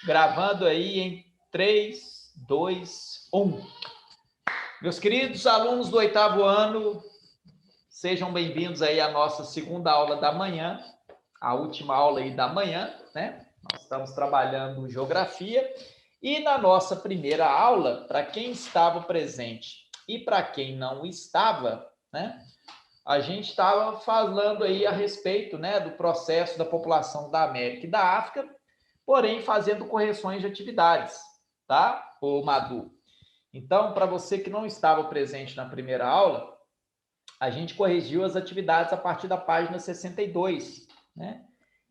Gravando aí em 3, 2, 1. Meus queridos alunos do 8º ano, sejam bem-vindos aí à nossa segunda aula da manhã, a última aula aí da manhã, né? Nós estamos trabalhando geografia e na nossa primeira aula, para quem estava presente e para quem não estava, né? A gente estava falando aí a respeito, né, do processo da população da América e da África, porém fazendo correções de atividades, tá, ô Madu? Então, para você que não estava presente na primeira aula, a gente corrigiu as atividades a partir da página 62, né?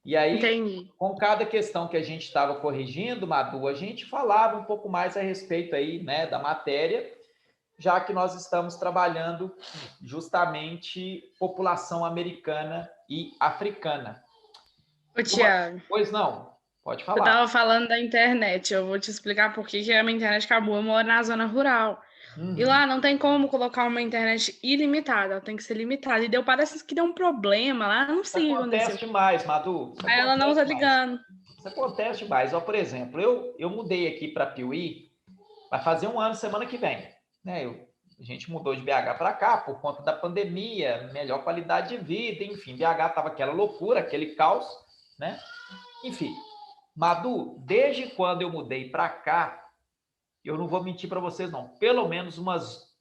E aí, Entendi. com cada questão que a gente estava corrigindo, Madu, a gente falava um pouco mais a respeito aí, né, da matéria, já que nós estamos trabalhando justamente população americana e africana. Ô, Thiago, Pois não, pode eu falar. tava falando da internet. Eu vou te explicar por que a minha internet acabou. Eu moro na zona rural. E Uhum. lá não tem como colocar uma internet ilimitada, ela tem que ser limitada. E parece que deu um problema lá, não Isso sei o que acontece aconteceu. demais, Madu. Isso Aí ela não acontece tá demais. ligando. Isso acontece demais. Ó, por exemplo, eu mudei aqui para Piuí, vai fazer um ano semana que vem. Né? A gente mudou de BH para cá por conta da pandemia, melhor qualidade de vida, enfim. BH estava aquela loucura, aquele caos, né? Enfim, Madu, desde quando eu mudei para cá, eu não vou mentir para vocês, não. Pelo menos umas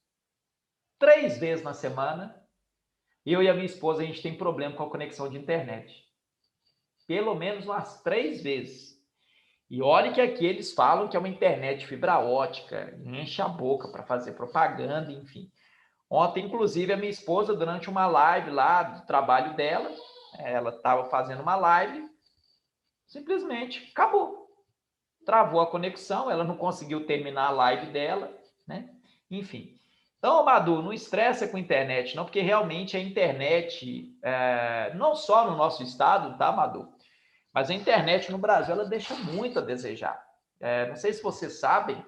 3 vezes na semana, eu e a minha esposa, a gente tem problema com a conexão de internet. Pelo menos umas 3 vezes. E olha que aqui eles falam que é uma internet fibra ótica, enche a boca para fazer propaganda, enfim. Ontem, inclusive, a minha esposa, durante uma live lá do trabalho dela, ela estava fazendo uma live, simplesmente acabou. Travou a conexão, ela não conseguiu terminar a live dela, né? Enfim. Então, Madu, não estressa com a internet, não, porque realmente a internet, não só no nosso estado, tá, Madu? Mas a internet no Brasil, ela deixa muito a desejar. Não sei se vocês sabem,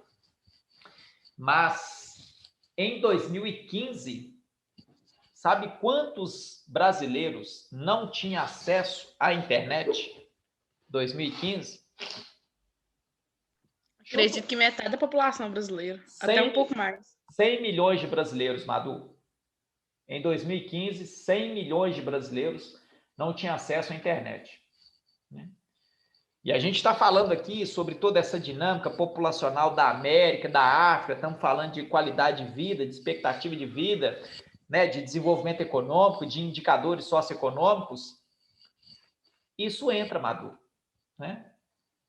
mas em 2015, sabe quantos brasileiros não tinham acesso à internet? 2015? Chuta. Acredito que metade da população brasileira, até um 100, pouco mais. 100 milhões de brasileiros, Madu. Em 2015, 100 milhões de brasileiros não tinham acesso à internet. Né? E a gente está falando aqui sobre toda essa dinâmica populacional da América, da África, estamos falando de qualidade de vida, de expectativa de vida, né, de desenvolvimento econômico, de indicadores socioeconômicos. Isso entra, Madu. Né?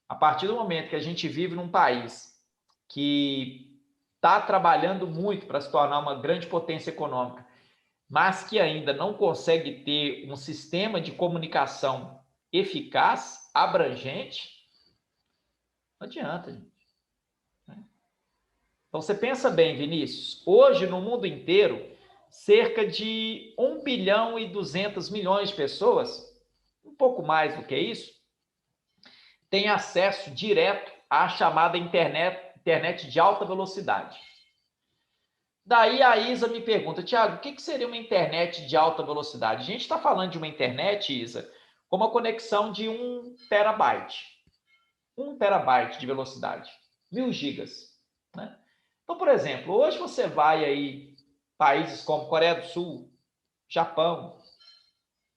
A partir do momento que a gente vive num país que está trabalhando muito para se tornar uma grande potência econômica, mas que ainda não consegue ter um sistema de comunicação eficaz, abrangente, não adianta, gente. Então, você pensa bem, Vinícius, hoje no mundo inteiro, cerca de 1 bilhão e 200 milhões de pessoas, um pouco mais do que isso, têm acesso direto à chamada internet de alta velocidade. Daí a Isa me pergunta, Tiago, o que seria uma internet de alta velocidade? A gente está falando de uma internet, Isa, com uma conexão de 1 terabyte. 1 terabyte de velocidade, 1000 gigas. Né? Então, por exemplo, hoje você vai aí, países como Coreia do Sul, Japão,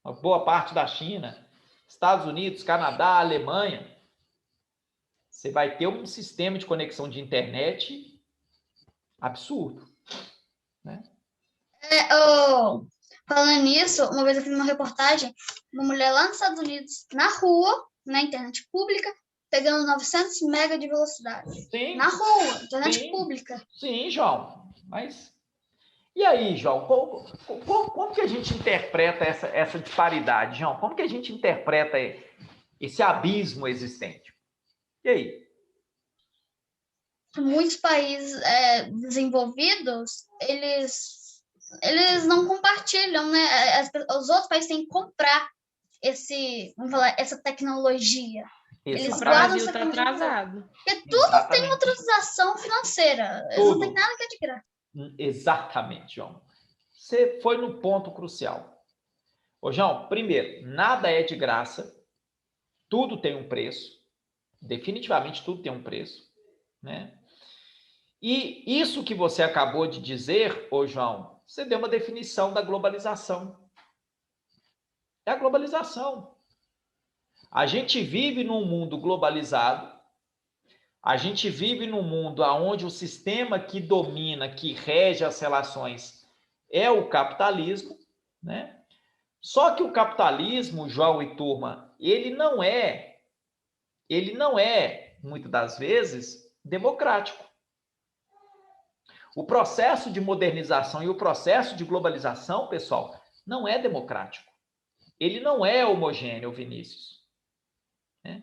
uma boa parte da China, Estados Unidos, Canadá, Alemanha, você vai ter um sistema de conexão de internet absurdo. Né? Falando nisso, uma vez eu fiz uma reportagem, uma mulher lá nos Estados Unidos, na rua, na internet pública, pegando 900 mega de velocidade. Sim, na rua, internet sim, pública. Sim, João. Mas e aí, João? Como que a gente interpreta essa disparidade, João? Como que a gente interpreta esse abismo existente? E aí? Muitos países desenvolvidos, eles não compartilham, né? Os outros países têm que comprar vamos falar, essa tecnologia. Eles O guardam Brasil essa está tecnologia. atrasado. Porque tudo tem uma transação financeira. Eles não têm nada que é de graça. Exatamente, João. Você foi no ponto crucial. Ô, João, primeiro, nada é de graça. Tudo tem um preço. Definitivamente tudo tem um preço, né? E isso que você acabou de dizer, ô João, você deu uma definição da globalização. É a globalização. A gente vive num mundo globalizado, a gente vive num mundo onde o sistema que domina, que rege as relações é o capitalismo, né? Só que o capitalismo, João e turma, ele não é, muitas das vezes, democrático. O processo de modernização e o processo de globalização, pessoal, não é democrático. Ele não é homogêneo, Vinícius, né?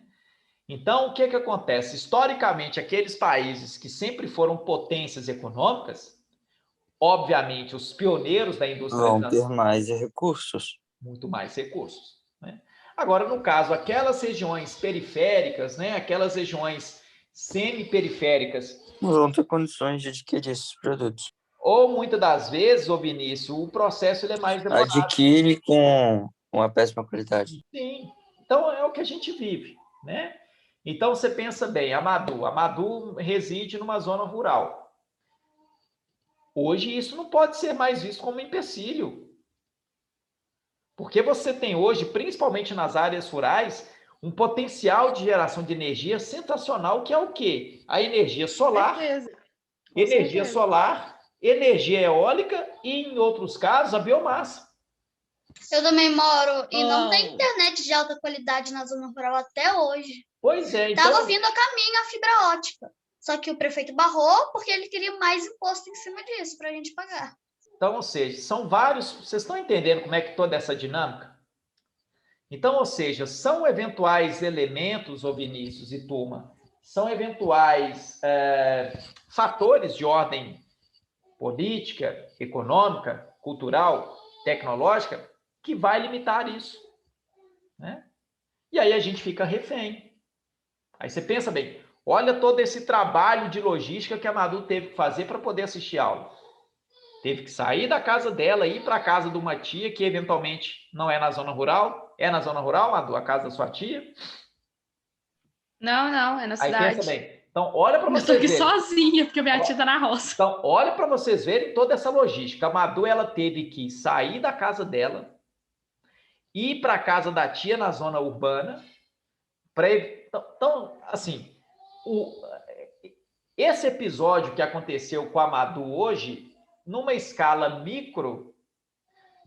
Então, o que acontece? Historicamente, aqueles países que sempre foram potências econômicas, obviamente, os pioneiros da industrialização, vão ter mais recursos. muito mais recursos, né? Agora, no caso, aquelas regiões periféricas, né, aquelas regiões semi-periféricas, Não vão ter condições de adquirir esses produtos. ou muitas das vezes, ô Vinícius, o processo ele é mais demorado. Adquire com uma péssima qualidade. Sim. Então, é o que a gente vive, né? Então, você pensa bem, a Madu reside numa zona rural. Hoje, isso não pode ser mais visto como um empecilho. Porque você tem hoje, principalmente nas áreas rurais, um potencial de geração de energia sensacional, que é o quê? A energia solar, energia eólica e, em outros casos, a biomassa. Eu também moro e não tem internet de alta qualidade na zona rural até hoje. Pois é, então... Estava vindo a caminho a fibra ótica. Só que o prefeito barrou porque ele queria mais imposto em cima disso para a gente pagar. Então, ou seja, são vários... Vocês estão entendendo como é que toda essa dinâmica? Então, ou seja, são eventuais elementos, ô Vinícius e turma, são eventuais fatores de ordem política, econômica, cultural, tecnológica, que vai limitar isso, né? E aí a gente fica refém. Aí você pensa bem, olha todo esse trabalho de logística que a Madu teve que fazer para poder assistir aula. Teve que sair da casa dela e ir para a casa de uma tia que eventualmente não é na zona rural. É na zona rural, Madu, a casa da sua tia? Não, é na cidade. Aí pensa bem. Então, olha para vocês verem. Eu verem. tô aqui sozinha, porque minha tia tá na roça. Então, olha para vocês verem toda essa logística. A Madu, ela teve que sair da casa dela, ir para a casa da tia na zona urbana. Então, assim, esse episódio que aconteceu com a Madu hoje, numa escala micro,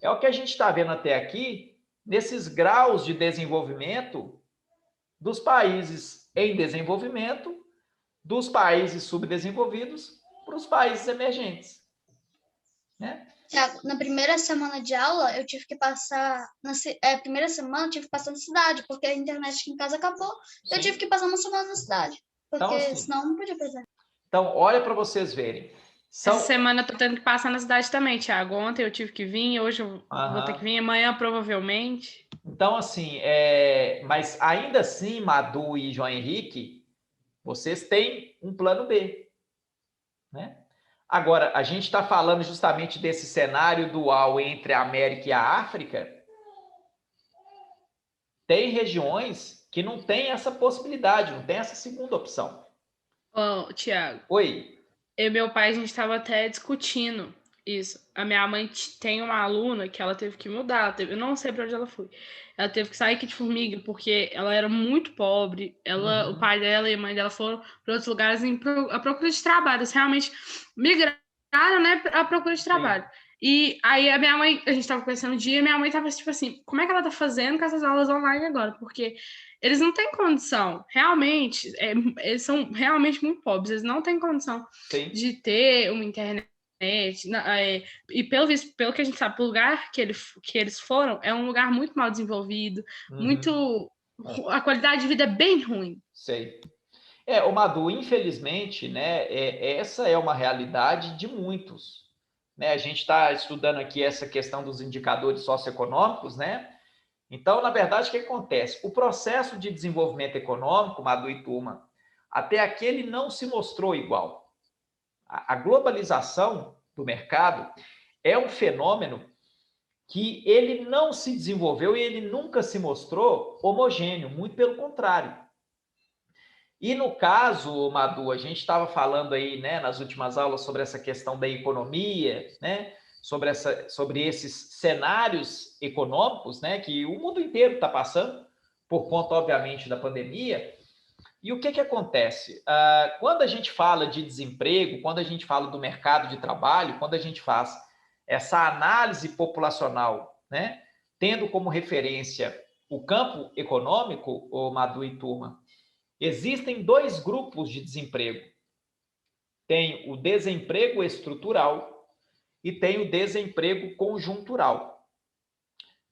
é o que a gente está vendo até aqui, nesses graus de desenvolvimento dos países em desenvolvimento, dos países subdesenvolvidos para os países emergentes, né? Tiago, na primeira semana de aula, eu tive que passar... primeira semana, eu tive que passar na cidade, porque a internet aqui em casa acabou. Sim. Eu tive que passar uma semana na cidade, porque Então, assim, senão não podia fazer. Então, olha para vocês verem. Essa semana eu tô tendo que passar na cidade também, Thiago. Ontem eu tive que vir, hoje eu vou ter que vir, amanhã provavelmente. Então, assim, mas ainda assim, Madu e João Henrique, vocês têm um plano B, né? Agora, a gente está falando justamente desse cenário dual entre a América e a África. Tem regiões que não tem essa possibilidade, não tem essa segunda opção. Ô, Thiago. Oi. Eu e meu pai, a gente estava até discutindo isso. A minha mãe tem uma aluna que ela teve que mudar. Eu não sei para onde ela foi. Ela teve que sair aqui de Formiga porque ela era muito pobre. O pai dela e a mãe dela foram para outros lugares à procura de trabalho. Eles realmente migraram, né, à procura de trabalho. Sim. E aí a minha mãe, a gente estava conversando um dia, e minha mãe estava tipo assim, como é que ela tá fazendo com essas aulas online agora? Porque eles não têm condição, realmente, eles são realmente muito pobres, eles não têm condição Sim. de ter uma internet. E pelo que a gente sabe, o lugar que eles foram é um lugar muito mal desenvolvido, a qualidade de vida é bem ruim. Sei. O Madu, infelizmente, né, essa é uma realidade de muitos. Né? A gente está estudando aqui essa questão dos indicadores socioeconômicos, né? Então, na verdade, o que acontece? O processo de desenvolvimento econômico, Madu e turma, até aqui ele não se mostrou igual. A globalização do mercado é um fenômeno que ele não se desenvolveu e ele nunca se mostrou homogêneo, muito pelo contrário. E no caso, Madu, a gente estava falando aí, né, nas últimas aulas sobre essa questão da economia, né, sobre esses cenários econômicos, né, que o mundo inteiro está passando, por conta, obviamente, da pandemia. E o que acontece? Quando a gente fala de desemprego, quando a gente fala do mercado de trabalho, quando a gente faz essa análise populacional, né, tendo como referência o campo econômico, o Madu e turma, existem dois grupos de desemprego. Tem o desemprego estrutural e tem o desemprego conjuntural.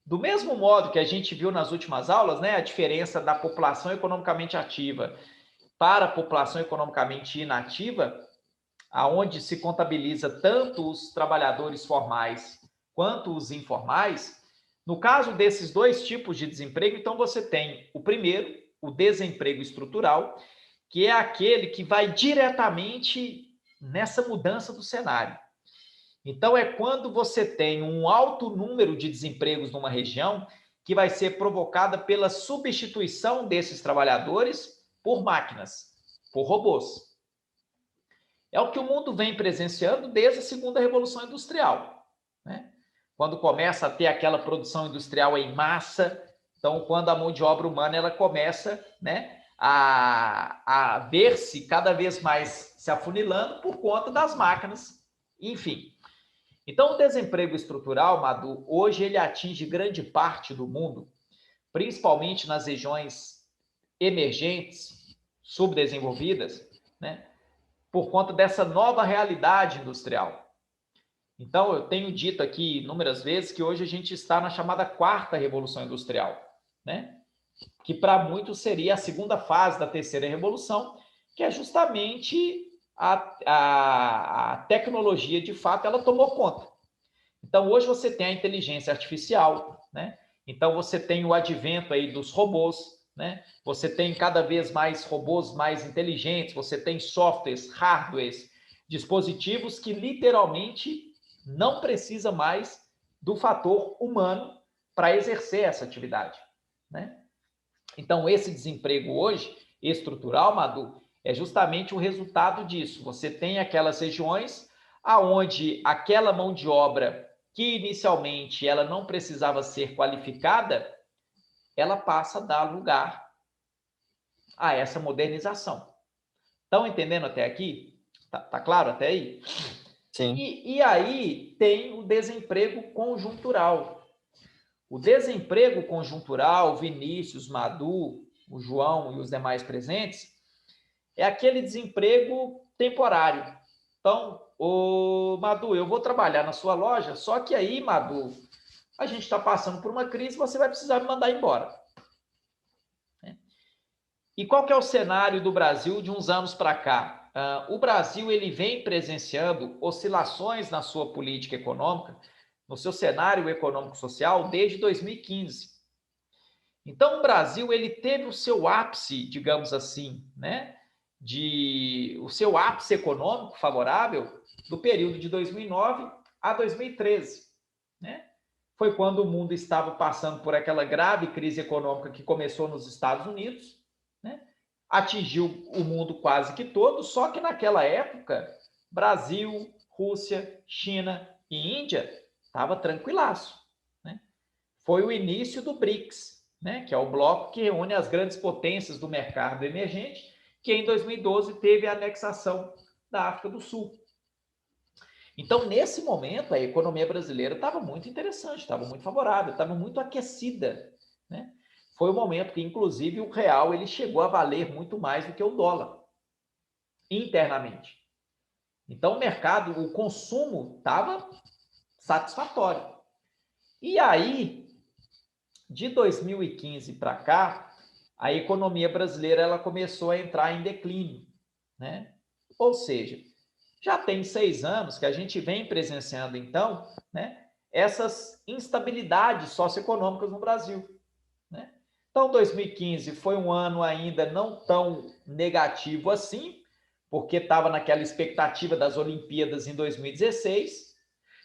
Do mesmo modo que a gente viu nas últimas aulas, né, a diferença da população economicamente ativa para a população economicamente inativa, aonde se contabiliza tanto os trabalhadores formais quanto os informais. No caso desses dois tipos de desemprego, então você tem o primeiro, o desemprego estrutural, que é aquele que vai diretamente nessa mudança do cenário. Então, é quando você tem um alto número de desempregos numa região que vai ser provocada pela substituição desses trabalhadores por máquinas, por robôs. É o que o mundo vem presenciando desde a segunda Revolução Industrial, né? Quando começa a ter aquela produção industrial em massa, então, quando a mão de obra humana ela começa, né, a ver-se cada vez mais se afunilando por conta das máquinas, enfim. Então, o desemprego estrutural, Madu, hoje ele atinge grande parte do mundo, principalmente nas regiões emergentes, subdesenvolvidas, né, por conta dessa nova realidade industrial. Então, eu tenho dito aqui inúmeras vezes que hoje a gente está na chamada quarta revolução industrial, né, que para muitos seria a segunda fase da terceira revolução, que é justamente a tecnologia, de fato, ela tomou conta. Então, hoje você tem a inteligência artificial, né? Então, você tem o advento aí dos robôs, né? Você tem cada vez mais robôs mais inteligentes, você tem softwares, hardwares, dispositivos que literalmente não precisa mais do fator humano para exercer essa atividade, né? Então, esse desemprego hoje, estrutural, Madu, é justamente o resultado disso. Você tem aquelas regiões aonde aquela mão de obra que inicialmente ela não precisava ser qualificada, ela passa a dar lugar a essa modernização. Estão entendendo até aqui? Tá claro até aí? Sim. E aí tem o desemprego conjuntural. O desemprego conjuntural, Vinícius, Madu, o João e os demais presentes, é aquele desemprego temporário. Então, Madu, eu vou trabalhar na sua loja, só que aí, Madu, a gente está passando por uma crise, você vai precisar me mandar embora. E qual que é o cenário do Brasil de uns anos para cá? O Brasil ele vem presenciando oscilações na sua política econômica, no seu cenário econômico-social, desde 2015. Então, o Brasil ele teve o seu ápice, digamos assim, né, o seu ápice econômico favorável do período de 2009 a 2013, né? Foi quando o mundo estava passando por aquela grave crise econômica que começou nos Estados Unidos, né? Atingiu o mundo quase que todo, só que naquela época, Brasil, Rússia, China e Índia estava tranquilaço, né? Foi o início do BRICS, né? Que é o bloco que reúne as grandes potências do mercado emergente, que em 2012 teve a anexação da África do Sul. Então, nesse momento, a economia brasileira estava muito interessante, estava muito favorável, estava muito aquecida, né? Foi o momento que, inclusive, o real ele chegou a valer muito mais do que o dólar, internamente. Então, o mercado, o consumo estava satisfatório. E aí, de 2015 para cá, a economia brasileira ela começou a entrar em declínio, né? Ou seja, já tem 6 anos que a gente vem presenciando, então, né, essas instabilidades socioeconômicas no Brasil, né? Então, 2015 foi um ano ainda não tão negativo assim, porque estava naquela expectativa das Olimpíadas em 2016.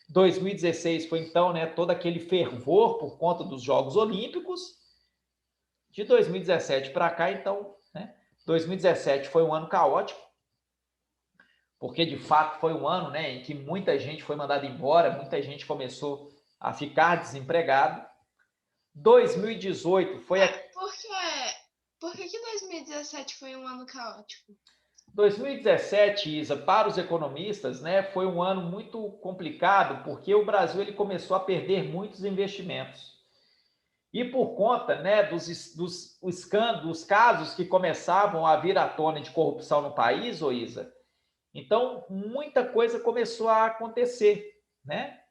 2016 foi, então, né, todo aquele fervor por conta dos Jogos Olímpicos. De 2017 para cá, então, né, 2017 foi um ano caótico, porque de fato foi um ano, né, em que muita gente foi mandada embora, muita gente começou a ficar desempregado. 2018 foi... Por que 2017 foi um ano caótico? 2017, Isa, para os economistas, né, foi um ano muito complicado, porque o Brasil ele começou a perder muitos investimentos. E por conta, né, dos casos que começavam a vir à tona de corrupção no país, ô Isa, então muita coisa começou a acontecer, né?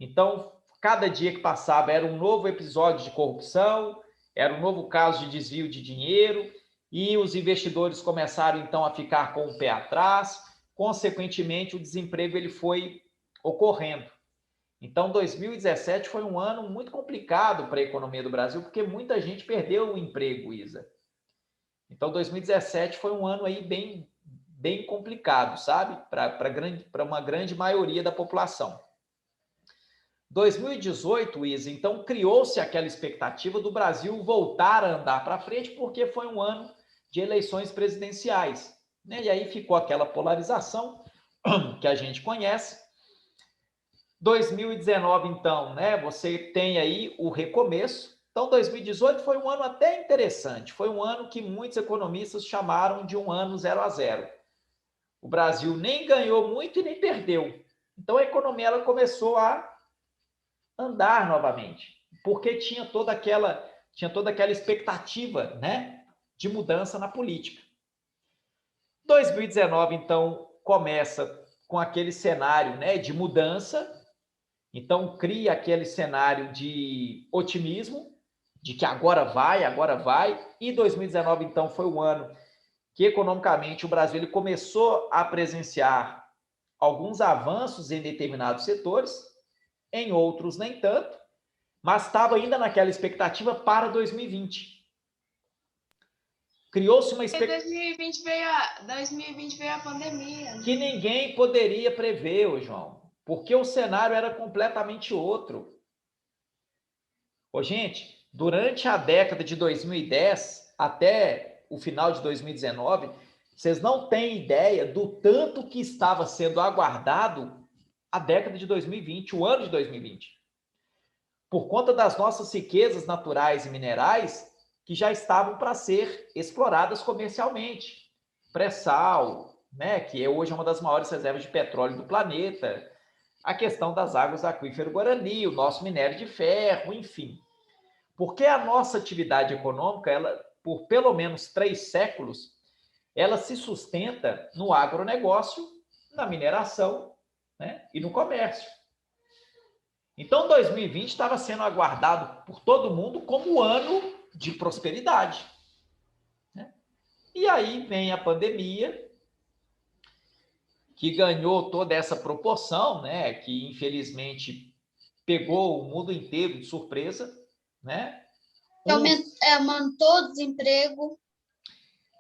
Então, cada dia que passava era um novo episódio de corrupção, era um novo caso de desvio de dinheiro, e os investidores começaram, então, a ficar com o pé atrás. Consequentemente, o desemprego ele foi ocorrendo. Então, 2017 foi um ano muito complicado para a economia do Brasil, porque muita gente perdeu o emprego, Isa. Então, 2017 foi um ano aí bem complicado, sabe? Para uma grande maioria da população. 2018, Isa, então criou-se aquela expectativa do Brasil voltar a andar para frente, porque foi um ano de eleições presidenciais, né? E aí ficou aquela polarização que a gente conhece. 2019, então, né? Você tem aí o recomeço. Então, 2018 foi um ano até interessante. Foi um ano que muitos economistas chamaram de um ano 0-0. O Brasil nem ganhou muito e nem perdeu. Então, a economia ela começou a andar novamente, porque tinha toda aquela expectativa, né, de mudança na política. 2019, então, começa com aquele cenário, né, de mudança. Então, cria aquele cenário de otimismo, de que agora vai. E 2019, então, foi o ano que, economicamente, o Brasil ele começou a presenciar alguns avanços em determinados setores, em outros nem tanto, mas estava ainda naquela expectativa para 2020. Criou-se uma expectativa... 2020 veio a pandemia. Que ninguém poderia prever, João, porque o cenário era completamente outro. Ô, gente, durante a década de 2010 até o final de 2019, vocês não têm ideia do tanto que estava sendo aguardado a década de 2020, o ano de 2020. Por conta das nossas riquezas naturais e minerais que já estavam para ser exploradas comercialmente. Pré-sal, né, que hoje é uma das maiores reservas de petróleo do planeta, a questão das águas do aquífero Guarani, o nosso minério de ferro, enfim. Porque a nossa atividade econômica, ela, por pelo menos 3 séculos, ela se sustenta no agronegócio, na mineração, né, e no comércio. Então, 2020 estava sendo aguardado por todo mundo como ano de prosperidade, né? E aí vem a pandemia, que ganhou toda essa proporção, né, que infelizmente pegou o mundo inteiro de surpresa, né? Aumentou o desemprego.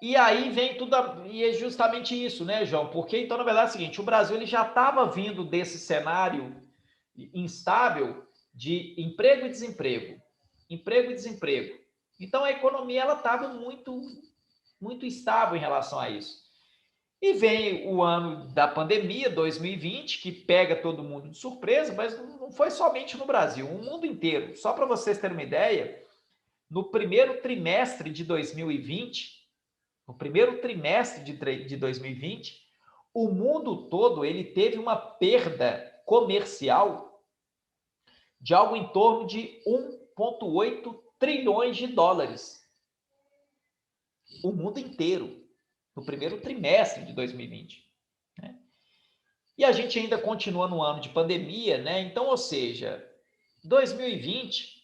E aí vem tudo, e é justamente isso, né, João? Porque, então, na verdade é o seguinte, o Brasil ele já estava vindo desse cenário instável de emprego e desemprego. Emprego e desemprego. Então, a economia ela estava muito instável em relação a isso. E vem o ano da pandemia, 2020, que pega todo mundo de surpresa, mas não foi somente no Brasil, o mundo inteiro. Só para vocês terem uma ideia, no primeiro trimestre de 2020, o mundo todo ele teve uma perda comercial de algo em torno de 1,8 trilhões de dólares. O mundo inteiro, no primeiro trimestre de 2020. Né? E a gente ainda continua no ano de pandemia, né? Então, ou seja, 2020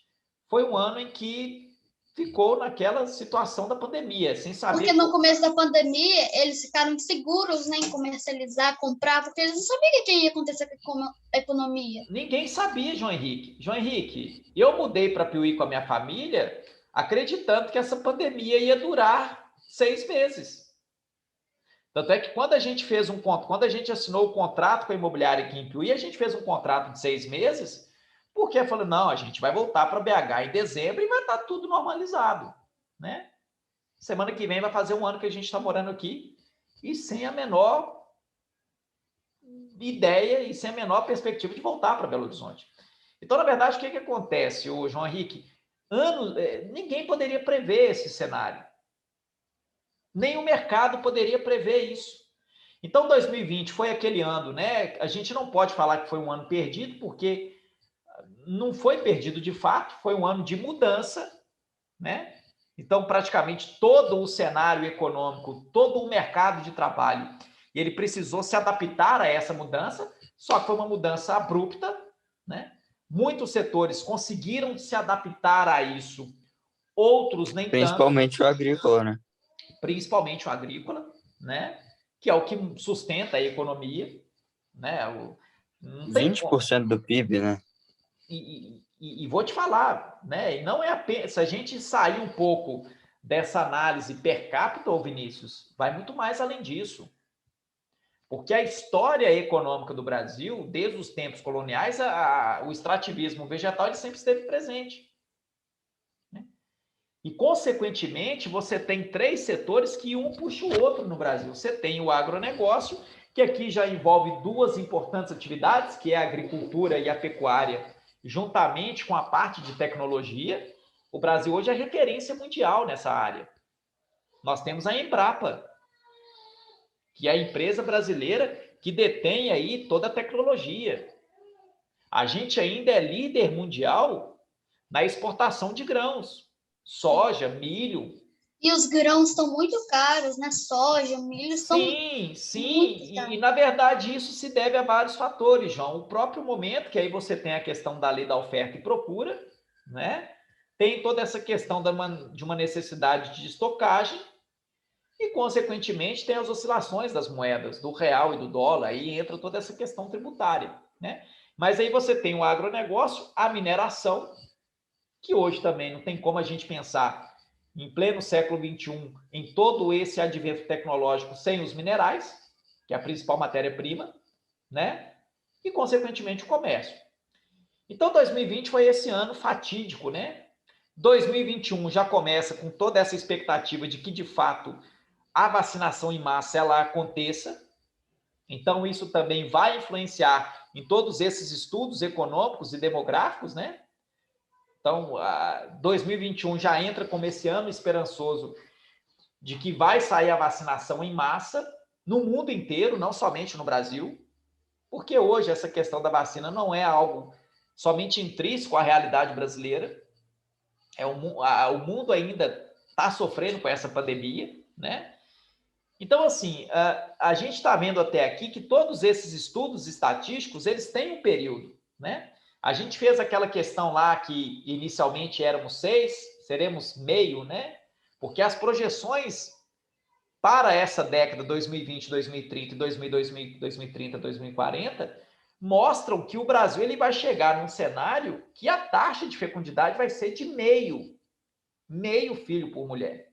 foi um ano em que ficou naquela situação da pandemia, sem saber... Porque no começo da pandemia, eles ficaram inseguros, né, em comercializar, comprar, porque eles não sabiam o que ia acontecer com a economia. Ninguém sabia, João Henrique. João Henrique, eu mudei para Piuí com a minha família, acreditando que essa pandemia ia durar 6 meses. Tanto é que quando a gente assinou o contrato com a imobiliária aqui em Piuí, a gente fez um contrato de 6 meses, porque falou, não, a gente vai voltar para BH em dezembro e vai estar tudo normalizado, né? Semana que vem vai fazer um ano que a gente está morando aqui e sem a menor ideia e sem a menor perspectiva de voltar para Belo Horizonte. Então, na verdade, o que acontece, o João Henrique? Ninguém poderia prever esse cenário. Nem o mercado poderia prever isso. Então, 2020 foi aquele ano, né? A gente não pode falar que foi um ano perdido, porque não foi perdido de fato, foi um ano de mudança, né? Então, praticamente todo o cenário econômico, todo o mercado de trabalho, ele precisou se adaptar a essa mudança, só que foi uma mudança abrupta, né? Muitos setores conseguiram se adaptar a isso, outros nem tanto. Principalmente o agrícola, né? Principalmente o agrícola, né? Que é o que sustenta a economia, né? 20% do PIB, né? E vou te falar, né? E não é apenas. Se a gente sair um pouco dessa análise per capita, Vinícius, vai muito mais além disso. Porque a história econômica do Brasil, desde os tempos coloniais, o extrativismo vegetal ele sempre esteve presente. Né? E, consequentemente, você tem 3 setores que um puxa o outro no Brasil. Você tem o agronegócio, que aqui já envolve 2 importantes atividades, que é a agricultura e a pecuária, juntamente com a parte de tecnologia. O Brasil hoje é referência mundial nessa área. Nós temos a Embrapa, que é a empresa brasileira que detém aí toda a tecnologia. A gente ainda é líder mundial na exportação de grãos, soja, milho. E os grãos estão muito caros, né? Soja, milho estão Sim. E, na verdade, isso se deve a vários fatores, João. O próprio momento, que aí você tem a questão da lei da oferta e procura, né? Tem toda essa questão de uma necessidade de estocagem e, consequentemente, tem as oscilações das moedas, do real e do dólar, aí entra toda essa questão tributária, né? Mas aí você tem o agronegócio, a mineração, que hoje também não tem como a gente pensar em pleno século XXI, em todo esse advento tecnológico sem os minerais, que é a principal matéria-prima, né? E, consequentemente, o comércio. Então, 2020 foi esse ano fatídico, né? 2021 já começa com toda essa expectativa de que, de fato, a vacinação em massa ela aconteça. Então, isso também vai influenciar em todos esses estudos econômicos e demográficos, né? Então, 2021 já entra como esse ano esperançoso de que vai sair a vacinação em massa no mundo inteiro, não somente no Brasil, porque hoje essa questão da vacina não é algo somente intrínseco à realidade brasileira. O mundo ainda está sofrendo com essa pandemia, né? Então, assim, a gente está vendo até aqui que todos esses estudos estatísticos, eles têm um período, né? A gente fez aquela questão lá que inicialmente éramos 6, seremos meio, né? Porque as projeções para essa década 2020, 2030 e 2030, 2040 mostram que o Brasil ele vai chegar num cenário que a taxa de fecundidade vai ser de meio filho por mulher.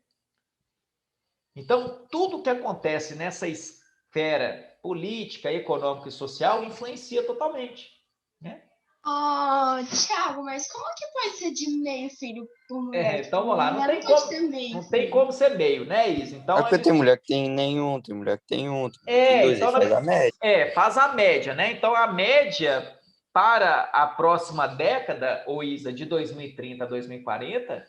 Então, tudo que acontece nessa esfera política, econômica e social influencia totalmente, né? Oh, Thiago, mas como que pode ser de meio filho por mulher? Então, vamos lá, Mulher não pode ter meio não filho. tem como ser meio, né, Isa? Então, É porque tem mulher que tem nenhum, tem mulher que tem um, tem dois, então, aí faz a média. faz a média, né? Então, a média para a próxima década, ou Isa, de 2030 a 2040,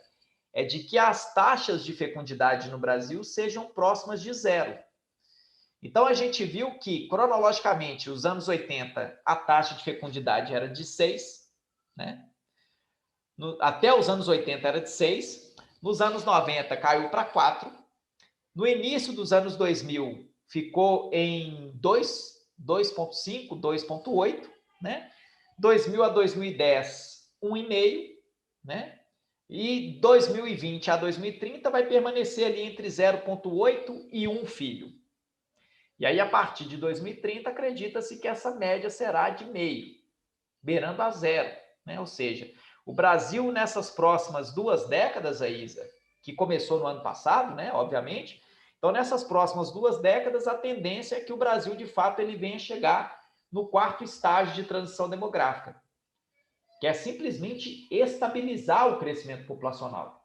é de que as taxas de fecundidade no Brasil sejam próximas de 0. Então, a gente viu que, cronologicamente, os anos 80, a taxa de fecundidade era de 6, né? Até os anos 80 era de 6, nos anos 90 caiu para 4, no início dos anos 2000 ficou em 2,5, 2,8, né? 2000 a 2010, 1,5, né? E 2020 a 2030 vai permanecer ali entre 0,8 e 1 filho. E aí, a partir de 2030, acredita-se que essa média será de meio, beirando a 0, né? Ou seja, o Brasil, nessas próximas 2 décadas, Isa, que começou no ano passado, né? Obviamente. Então, nessas próximas 2 décadas, a tendência é que o Brasil, de fato, ele venha chegar no 4º estágio de transição demográfica, que é simplesmente estabilizar o crescimento populacional.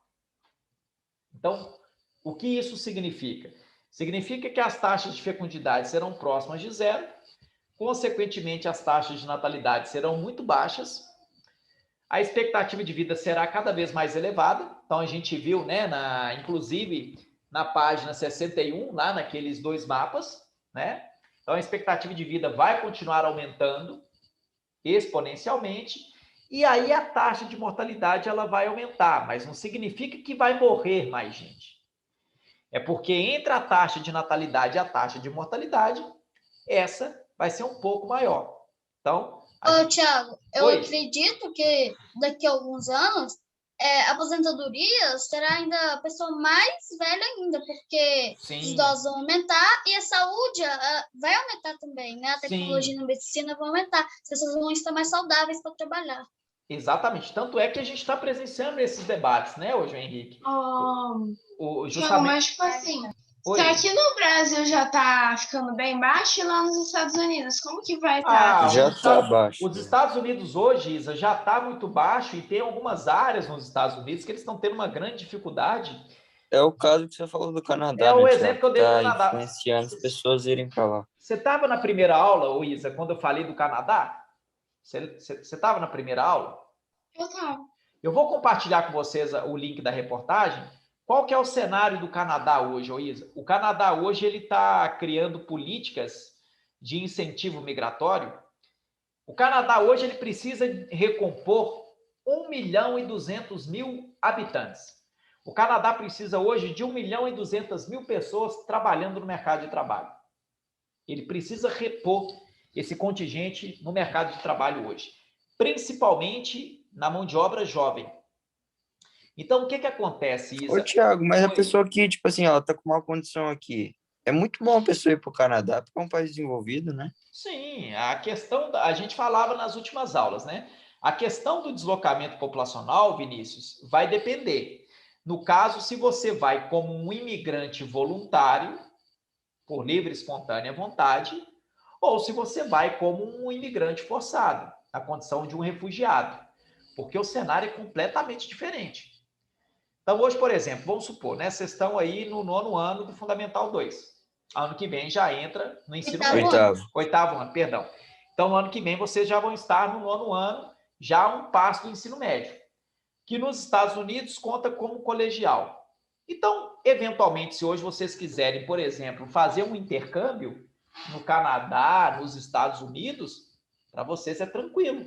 Então, O que isso significa? Significa que as taxas de fecundidade serão próximas de zero, consequentemente, as taxas de natalidade serão muito baixas, a expectativa de vida será cada vez mais elevada. Então, a gente viu, né, inclusive na página 61, lá naqueles dois mapas, né? Então, a expectativa de vida vai continuar aumentando exponencialmente, e aí a taxa de mortalidade ela vai aumentar, mas não significa que vai morrer mais gente. É porque entre a taxa de natalidade e a taxa de mortalidade, essa vai ser um pouco maior. Então, Thiago, eu acredito que daqui a alguns anos a aposentadoria será ainda a pessoa mais velha ainda, porque os idosos vão aumentar e a saúde vai aumentar também, né? A tecnologia na medicina vai aumentar, as pessoas vão estar mais saudáveis para trabalhar. Exatamente. Tanto é que a gente está presenciando esses debates, né, João Henrique? Justamente... Mas, tipo assim, se aqui no Brasil já tá ficando bem baixo, e lá nos Estados Unidos, como que vai estar? Já está baixo. Os Estados Unidos hoje, Isa, já está muito baixo, e tem algumas áreas nos Estados Unidos que eles estão tendo uma grande dificuldade. É o caso que você falou do Canadá, o exemplo que eu dei do Canadá. Influenciando as pessoas a irem para lá. Você estava na primeira aula, Isa, quando eu falei do Canadá? Você estava na primeira aula? Eu estava. Eu vou compartilhar com vocês o link da reportagem. Qual que é o cenário do Canadá hoje, Isa? O Canadá hoje ele está criando políticas de incentivo migratório. O Canadá hoje ele precisa recompor 1.200.000 habitantes. O Canadá precisa hoje de 1.200.000 pessoas trabalhando no mercado de trabalho. Ele precisa repor esse contingente no mercado de trabalho hoje, principalmente na mão de obra jovem. Então, o que acontece, Isa? Ô, Thiago, mas a pessoa que, tipo assim, ela tá com uma condição aqui, é muito bom a pessoa ir para o Canadá, porque é um país desenvolvido, né? Sim, a questão, a gente falava nas últimas aulas, né? A questão do deslocamento populacional, Vinícius, vai depender. No caso, se você vai como um imigrante voluntário, por livre e espontânea vontade, ou se você vai como um imigrante forçado, na condição de um refugiado, porque o cenário é completamente diferente. Então, hoje, por exemplo, vamos supor, né? Vocês estão aí no 9º ano do Fundamental 2. Ano que vem já entra no ensino médio. Oitavo ano, perdão. Então, no ano que vem, vocês já vão estar no 9º ano, já um passo do ensino médio, que nos Estados Unidos conta como colegial. Então, eventualmente, se hoje vocês quiserem, por exemplo, fazer um intercâmbio no Canadá, nos Estados Unidos, para vocês é tranquilo.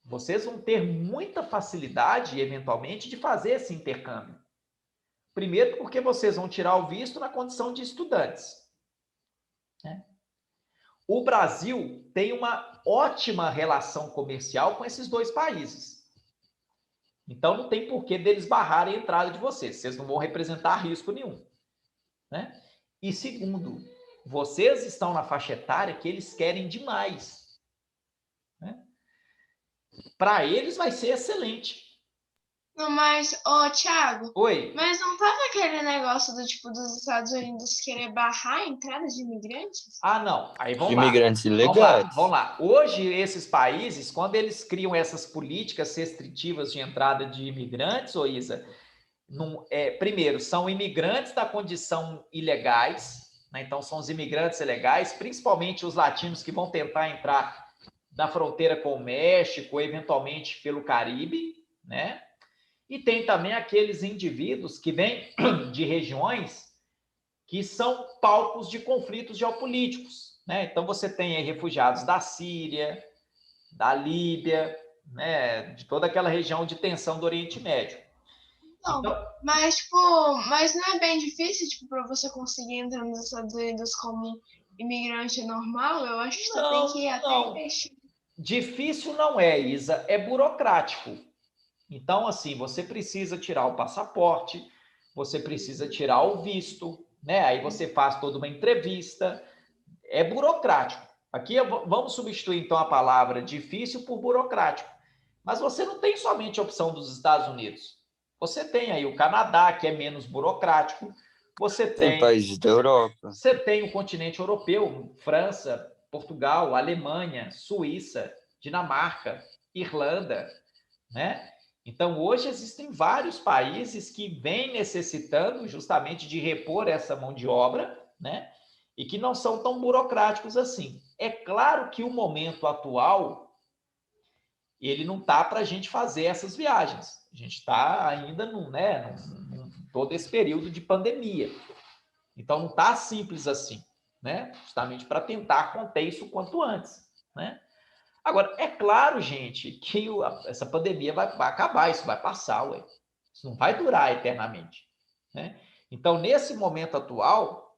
Vocês vão ter muita facilidade, eventualmente, de fazer esse intercâmbio. Primeiro, porque vocês vão tirar o visto na condição de estudantes. Né? O Brasil tem uma ótima relação comercial com esses dois países. Então, não tem porquê deles barrarem a entrada de vocês. Vocês não vão representar risco nenhum. Né? E segundo, vocês estão na faixa etária que eles querem demais. Né? Para eles vai ser excelente. Não, mas, Thiago. Oi. Mas não tava aquele negócio do tipo dos Estados Unidos querer barrar a entrada de imigrantes? Ah, não. Aí vamos imigrantes lá. ilegais. Vamos lá. Hoje, esses países, quando eles criam essas políticas restritivas de entrada de imigrantes, Isa, primeiro, são imigrantes da condição ilegais, né? Então, são os imigrantes ilegais, principalmente os latinos que vão tentar entrar na fronteira com o México, ou eventualmente pelo Caribe, né? E tem também aqueles indivíduos que vêm de regiões que são palcos de conflitos geopolíticos, né? Então, você tem aí refugiados da Síria, da Líbia, né? De toda aquela região de tensão do Oriente Médio. Não, então, mas não é bem difícil, tipo, para você conseguir entrar nos Estados Unidos como imigrante normal? Eu acho que você tem que ir até investir. Difícil não é, Isa, é burocrático. Então, assim, você precisa tirar o passaporte, você precisa tirar o visto, né? Aí você faz toda uma entrevista. É burocrático. Aqui vamos substituir, então, a palavra difícil por burocrático. Mas você não tem somente a opção dos Estados Unidos. Você tem aí o Canadá, que é menos burocrático. Você tem países da Europa. Você tem o continente europeu, França, Portugal, Alemanha, Suíça, Dinamarca, Irlanda, né? Então, hoje existem vários países que vêm necessitando justamente de repor essa mão de obra, né? E que não são tão burocráticos assim. É claro que o momento atual, ele não está para a gente fazer essas viagens. A gente está ainda todo esse período de pandemia. Então, não está simples assim, né? Justamente para tentar conter isso o quanto antes, né? Agora, é claro, gente, que essa pandemia vai acabar, isso vai passar, ué. Isso não vai durar eternamente, né? Então, nesse momento atual,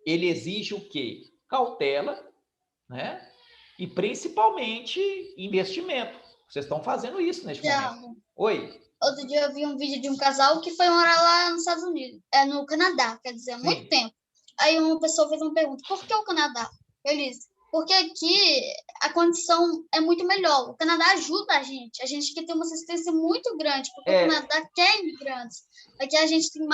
ele exige o quê? Cautela, né? E principalmente investimento. Vocês estão fazendo isso neste momento. Thiago, Oi? outro dia eu vi um vídeo de um casal que foi morar lá nos Estados Unidos, no Canadá, quer dizer, há muito Sim. tempo. Aí uma pessoa fez uma pergunta: por que o Canadá? Eles, porque aqui a condição é muito melhor. O Canadá ajuda a gente que tem uma assistência muito grande, porque o Canadá quer imigrantes. Aqui a gente tem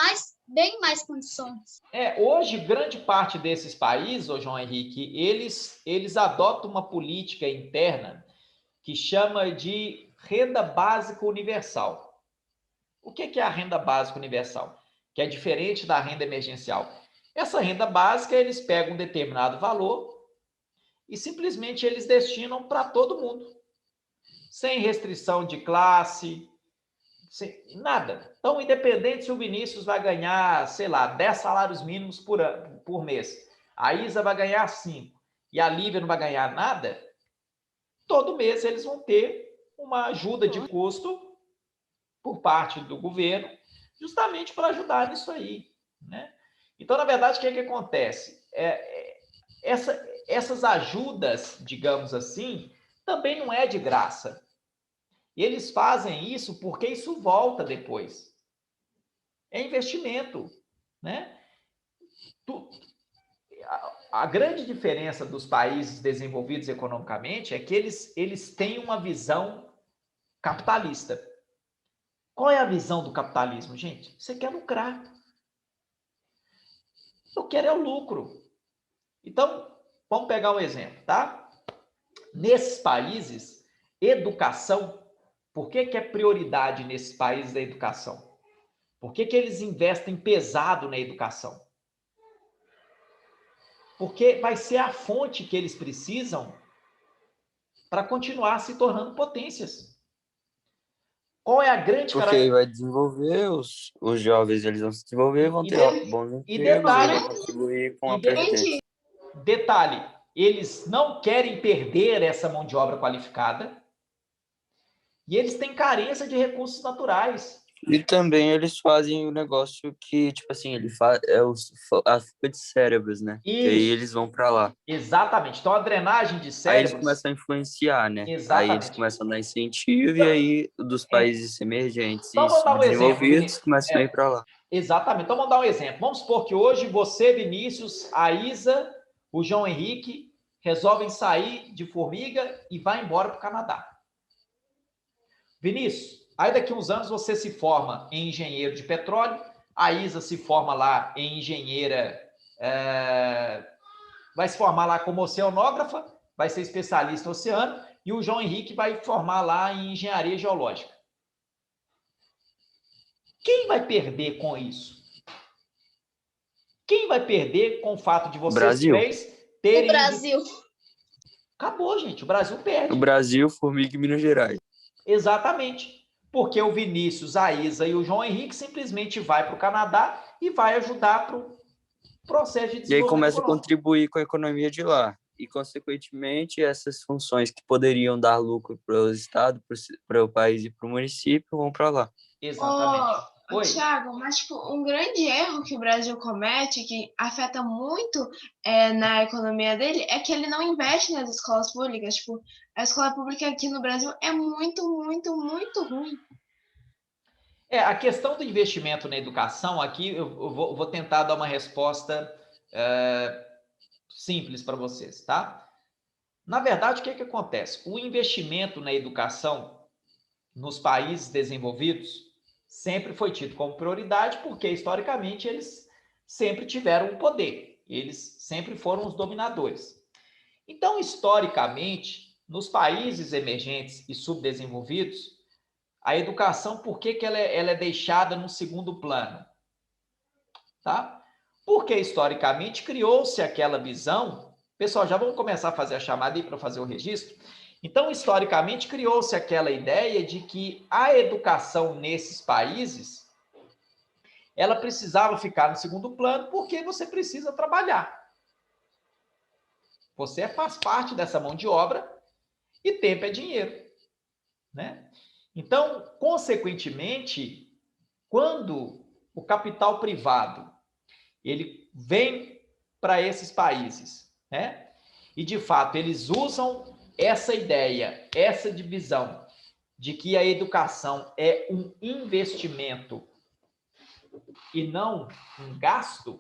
bem mais condições. Hoje, grande parte desses países, ô João Henrique, eles adotam uma política interna que chama de renda básica universal. O que é a renda básica universal? Que é diferente da renda emergencial. Essa renda básica, eles pegam um determinado valor e simplesmente eles destinam para todo mundo, sem restrição de classe, sem nada. Então, independente se o Vinícius vai ganhar, sei lá, 10 salários mínimos por mês, a Isa vai ganhar 5 e a Lívia não vai ganhar nada, todo mês eles vão ter uma ajuda de custo por parte do governo, justamente para ajudar nisso aí, né? Então, na verdade, o que acontece? Essas ajudas, digamos assim, também não é de graça. E eles fazem isso porque isso volta depois. É investimento, né? A grande diferença dos países desenvolvidos economicamente é que eles têm uma visão capitalista. Qual é a visão do capitalismo, gente? Você quer lucrar. Eu quero é o lucro. Então, vamos pegar um exemplo, tá? Nesses países, educação, por que é prioridade nesses países da educação? Por que eles investem pesado na educação? Porque vai ser a fonte que eles precisam para continuar se tornando potências. Qual é a grande Porque aí vai desenvolver, os jovens eles vão se desenvolver, vão ter bons empregos e vão contribuir com a previdência. Detalhe, eles não querem perder essa mão de obra qualificada e eles têm carência de recursos naturais. E também eles fazem o negócio que, tipo assim, a fuga de cérebros, né? Isso. E aí eles vão para lá. Exatamente. Então, a drenagem de Aí cérebros... eles começam a influenciar, né? Exatamente. Aí eles começam a dar incentivo e aí dos países emergentes Então, e vamos dar um desenvolvidos exemplo, começam a ir para lá. Exatamente. Então, vamos dar um exemplo. Vamos supor que hoje você, Vinícius, a Isa, o João Henrique, resolvem sair de Formiga e vai embora para o Canadá. Vinícius, aí daqui a uns anos você se forma em engenheiro de petróleo, a Isa se forma lá em engenheira, vai se formar lá como oceanógrafa, vai ser especialista em oceano, e o João Henrique vai formar lá em engenharia geológica. Quem vai perder com isso? Quem vai perder com o fato de vocês três terem... O Brasil. Acabou, gente. O Brasil perde. O Brasil, Formiga e Minas Gerais. Exatamente. Porque o Vinícius, a Isa e o João Henrique simplesmente vai para o Canadá e vai ajudar para o processo de desenvolvimento. E aí começa a contribuir com a economia de lá. E, consequentemente, essas funções que poderiam dar lucro para o Estado, para o país e para o município vão para lá. Exatamente. Thiago, mas tipo, um grande erro que o Brasil comete, que afeta muito na economia dele, é que ele não investe nas escolas públicas. Tipo, a escola pública aqui no Brasil é muito, muito, muito ruim. A questão do investimento na educação, aqui eu vou tentar dar uma resposta simples para vocês, tá? Na verdade, o que acontece? O investimento na educação nos países desenvolvidos sempre foi tido como prioridade, porque historicamente eles sempre tiveram o poder, eles sempre foram os dominadores. Então, historicamente, nos países emergentes e subdesenvolvidos, a educação, por que ela é deixada no segundo plano? Tá? Porque, historicamente, criou-se aquela visão... Pessoal, já vamos começar a fazer a chamada aí para fazer o registro? Então, historicamente, criou-se aquela ideia de que a educação nesses países, ela precisava ficar no segundo plano porque você precisa trabalhar. Você faz parte dessa mão de obra e tempo é dinheiro, né? Então, consequentemente, quando o capital privado ele vem para esses países, né? E de fato eles usam essa ideia, essa divisão de que a educação é um investimento e não um gasto,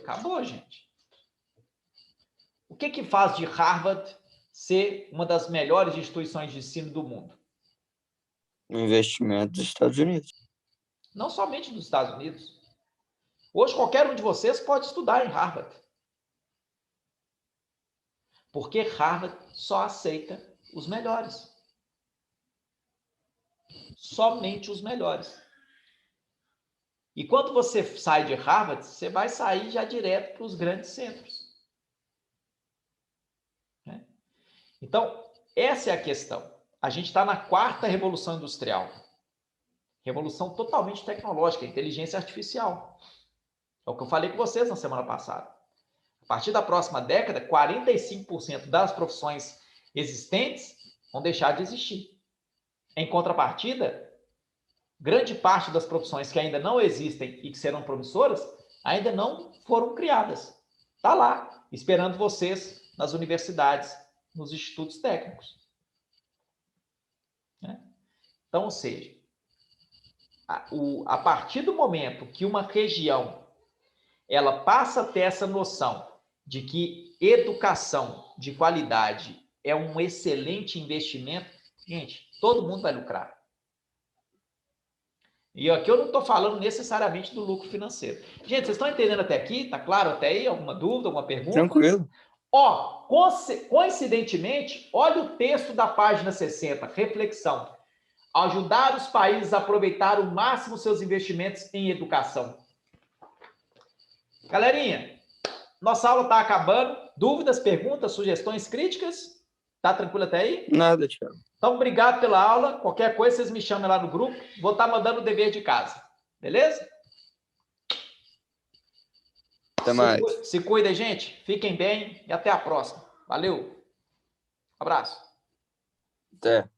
acabou, gente. O que faz de Harvard ser uma das melhores instituições de ensino do mundo? O investimento dos Estados Unidos. Não somente dos Estados Unidos. Hoje, qualquer um de vocês pode estudar em Harvard. Porque Harvard só aceita os melhores. Somente os melhores. E quando você sai de Harvard, você vai sair já direto para os grandes centros. Né? Então, essa é a questão. A gente está na 4ª revolução industrial. Revolução totalmente tecnológica, inteligência artificial. É o que eu falei com vocês na semana passada. A partir da próxima década, 45% das profissões existentes vão deixar de existir. Em contrapartida, grande parte das profissões que ainda não existem e que serão promissoras, ainda não foram criadas. Está lá, esperando vocês nas universidades, nos institutos técnicos. Né? Então, ou seja, a partir do momento que uma região ela passa a ter essa noção de que educação de qualidade é um excelente investimento, gente, todo mundo vai lucrar. E aqui eu não estou falando necessariamente do lucro financeiro. Gente, vocês estão entendendo até aqui? Tá claro até aí? Alguma dúvida, alguma pergunta? Tranquilo. Ó, coincidentemente, olha o texto da página 60, reflexão. Ajudar os países a aproveitar o máximo seus investimentos em educação. Galerinha, nossa aula está acabando. Dúvidas, perguntas, sugestões, críticas? Tá tranquilo até aí? Nada, Thiago. Então, obrigado pela aula. Qualquer coisa, vocês me chamam lá no grupo. Vou estar mandando o dever de casa. Beleza? Até mais. Se cuida, gente. Fiquem bem e até a próxima. Valeu. Abraço. Até.